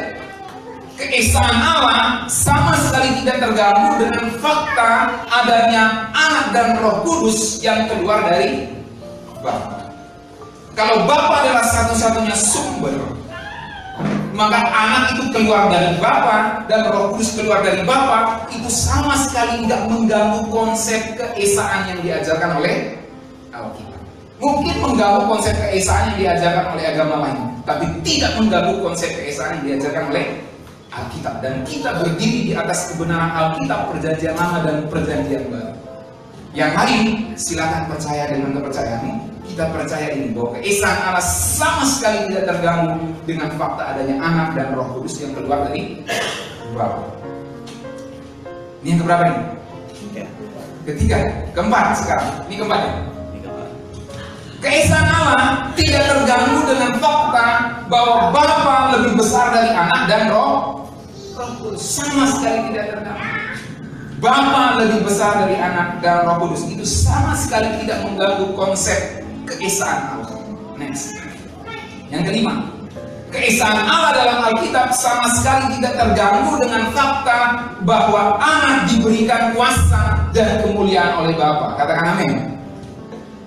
keesaan Allah sama sekali tidak terganggu dengan fakta adanya Anak dan Roh Kudus yang keluar dari Bapa. Kalau Bapa adalah satu-satunya sumber, maka Anak itu keluar dari Bapa dan Roh Kudus keluar dari Bapa. Itu sama sekali tidak mengganggu konsep keesaan yang diajarkan oleh Alkitab. Mungkin mengganggu konsep keesaan yang diajarkan oleh agama lain, tapi tidak mengganggu konsep keesaan yang diajarkan oleh Alkitab. Dan kita berdiri di atas kebenaran Alkitab, Perjanjian Lama dan Perjanjian Baru. Yang lain silakan percaya dengan kepercayaanmu. Kita percaya ini bahwa keesaan Allah sama sekali tidak terganggu dengan fakta adanya Anak dan Roh Kudus yang keluar dari Bapa. Ini yang keberapa nih? Ketiga, keempat sekarang. Ini keempatnya. Keesaan Allah tidak terganggu dengan fakta bahwa Bapa lebih besar dari Anak dan Roh Kudus. Sama sekali tidak terganggu. Bapa lebih besar dari Anak dan Roh Kudus. Itu sama sekali tidak mengganggu konsep keesaan Allah. Next. Yang kelima, keesaan Allah dalam Alkitab sama sekali tidak terganggu dengan fakta bahwa Anak diberikan kuasa dan kemuliaan oleh Bapa. Katakan amin.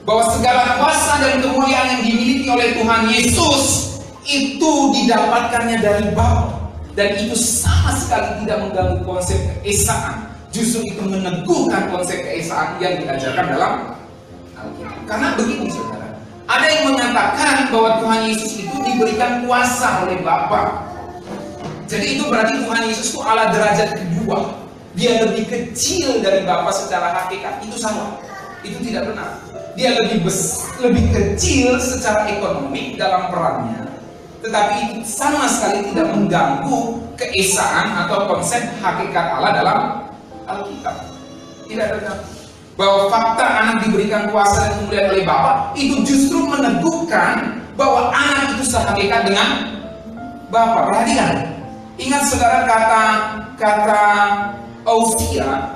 Bahwa segala kuasa dan kemuliaan yang dimiliki oleh Tuhan Yesus itu didapatkannya dari Bapa, dan itu sama sekali tidak mengganggu konsep keesaan. Justru itu meneguhkan konsep keesaan yang diajarkan dalam Alkitab. Karena begini saudara, ada yang menyatakan bahwa Tuhan Yesus itu diberikan kuasa oleh Bapa. Jadi itu berarti Tuhan Yesus itu Allah derajat kedua. Dia lebih kecil dari Bapa secara hakikat. Itu salah. Itu tidak benar. Dia lebih kecil secara ekonomi dalam perannya, tetapi itu sama sekali tidak mengganggu keesaan atau konsep hakikat Allah dalam Alkitab. Tidak terganggu. Bahwa fakta Anak diberikan kuasa dan kemuliaan oleh Bapa itu justru meneguhkan bahwa Anak itu sehakikat dengan Bapa. Perhatikan, ingat saudara kata ousia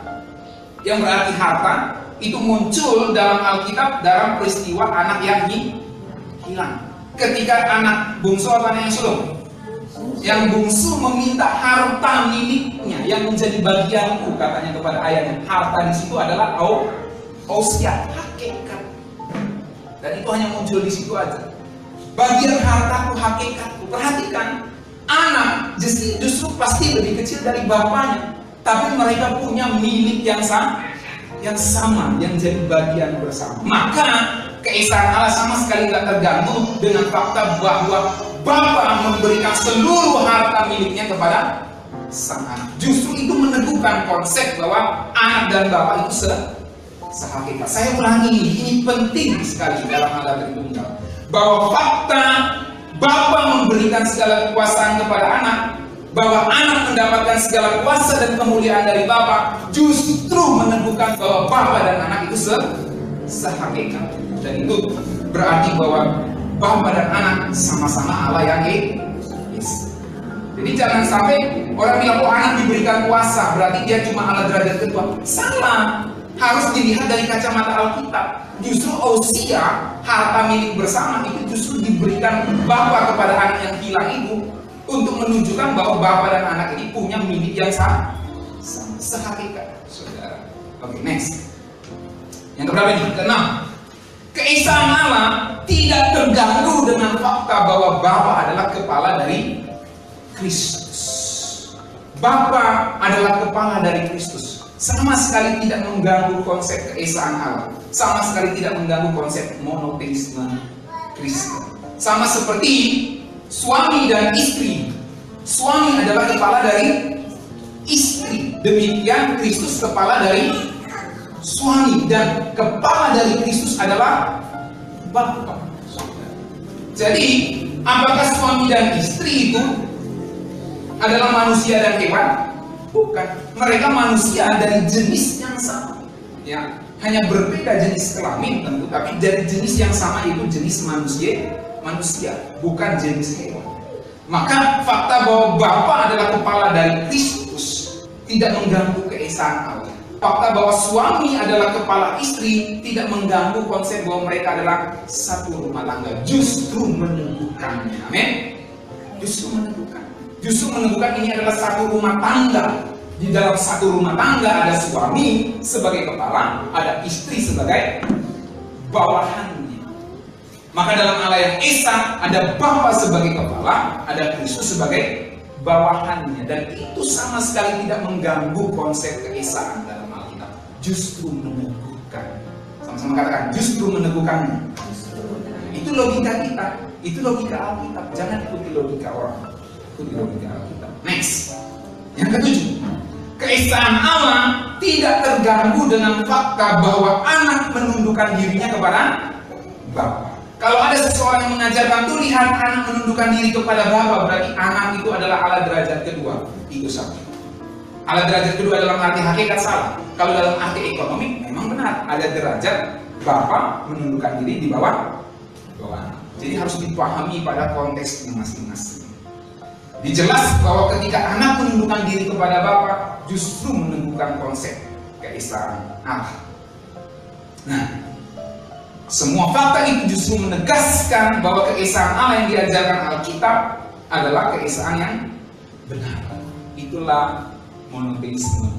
yang berarti harta. Itu muncul dalam Alkitab dalam peristiwa anak yang hilang. Ketika anak bungsu atau anak yang sulung, yang bungsu meminta harta miliknya yang menjadi bagianku, katanya kepada ayahnya. Harta di situ adalah ousia, hakikat. Dan itu hanya muncul di situ aja. Bagian hartaku, hakikatku. Perhatikan, anak justru pasti lebih kecil dari bapaknya, tapi mereka punya milik yang sama, yang jadi bagian bersama. Maka keesaan Allah sama sekali tidak terganggu dengan fakta bahwa Bapa memberikan seluruh harta miliknya kepada sang anak. Justru itu meneguhkan konsep bahwa anak dan Bapa itu sehakikat. Saya ulangi, ini penting sekali dalam Allah Tritunggal, bahwa fakta Bapa memberikan segala kekuasaan kepada anak, bahwa anak mendapatkan segala kuasa dan kemuliaan dari Bapa, justru meneguhkan bahwa Bapa dan anak itu sehakikat. Dan itu berarti bahwa Bapa dan anak sama-sama Allah yang yes. Jadi jangan sampai orang bilang, oh anak diberikan kuasa, berarti dia cuma Allah derajat kedua. Salah. Harus dilihat dari kacamata Alkitab. Justru Hosea, harta milik bersama itu justru diberikan Bapa kepada anak yang hilang itu, untuk menunjukkan bahwa Bapa dan anak ini punya milik yang sama, sehakikat, saudara. Oke, next. Yang keberapa ini? Keenam. Keesaan Allah tidak terganggu dengan fakta bahwa Bapa adalah kepala dari Kristus. Bapa adalah kepala dari Kristus. Sama sekali tidak mengganggu konsep keesaan Allah. Sama sekali tidak mengganggu konsep monoteisme Kristen. Sama seperti suami dan istri. Suami adalah kepala dari istri. Demikian Kristus kepala dari suami. Dan kepala dari Kristus adalah Bapa. Jadi, apakah suami dan istri itu adalah manusia dan hewan? Bukan. Mereka manusia dari jenis yang sama. Ya, hanya berbeda jenis kelamin tentu, tapi dari jenis yang sama, yaitu jenis manusia, bukan jenis hewan. Maka fakta bahwa Bapa adalah kepala dari Kristus tidak mengganggu keesaan Allah. Fakta bahwa suami adalah kepala istri tidak mengganggu konsep bahwa mereka adalah satu rumah tangga. Justru meneguhkannya. Amin. Justru meneguhkan. Justru meneguhkan ini adalah satu rumah tangga. Di dalam satu rumah tangga ada suami sebagai kepala, ada istri sebagai bawahannya. Maka dalam Allah yang Esa ada Bapa sebagai kepala, ada Kristus sebagai bawahannya. Dan itu sama sekali tidak mengganggu konsep keesaan dalam Alkitab. Justru meneguhkan. Sama-sama katakan, justru meneguhkannya. Itu logika kita, itu logika Alkitab. Jangan ikuti logika orang. Ikuti logika Alkitab. Next. Yang ketujuh, keesaan Allah tidak terganggu dengan fakta bahwa anak menundukkan dirinya kepada Bapa. Kalau ada seseorang yang mengajarkan tuh, lihat anak menundukkan diri kepada Bapa, berarti anak itu adalah Allah derajat kedua. Itu salah. Allah derajat kedua dalam arti hakikat salah. Kalau dalam arti ekonomi memang benar. Ada derajat Bapa menundukkan diri di bawah anak. Jadi harus dipahami pada konteksnya masing-masing. Dijelas bahwa ketika anak menundukkan diri kepada Bapa, justru meneguhkan konsep keesaan Allah. Nah, semua fakta itu justru menegaskan bahwa keesaan Allah yang diajarkan Alkitab adalah keesaan yang benar. Itulah monoteisme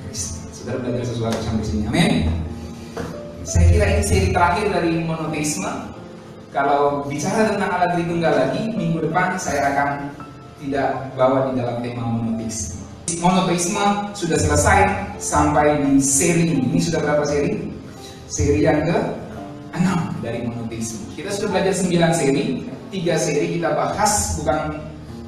Kristen. Saudara belajar sesuatu sampai sini, amin. Saya kira ini seri terakhir dari monoteisme. Kalau bicara tentang Allah Tritunggal lagi, minggu depan saya akan tidak bawa di dalam tema monoteisme. Monoteisme sudah selesai sampai di seri ini. Ini sudah berapa seri? Seri yang ke-6 dari monoteisme. Kita sudah belajar 9 seri. 3 seri kita bahas bukan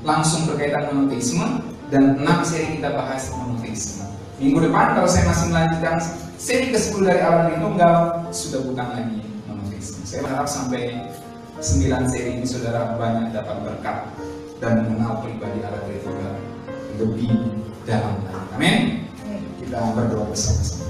langsung berkaitan monoteisme, dan 6 seri kita bahas monoteisme. Minggu depan kalau saya masih melanjutkan seri ke-10 dari Allah Tritunggal, sudah bukan lagi monoteisme. Saya berharap sampai 9 seri ini saudara banyak dapat berkat dan mengenal pribadi Allah Tritunggal lebih dalam lagi. Amin. Kita berdoa bersama-sama.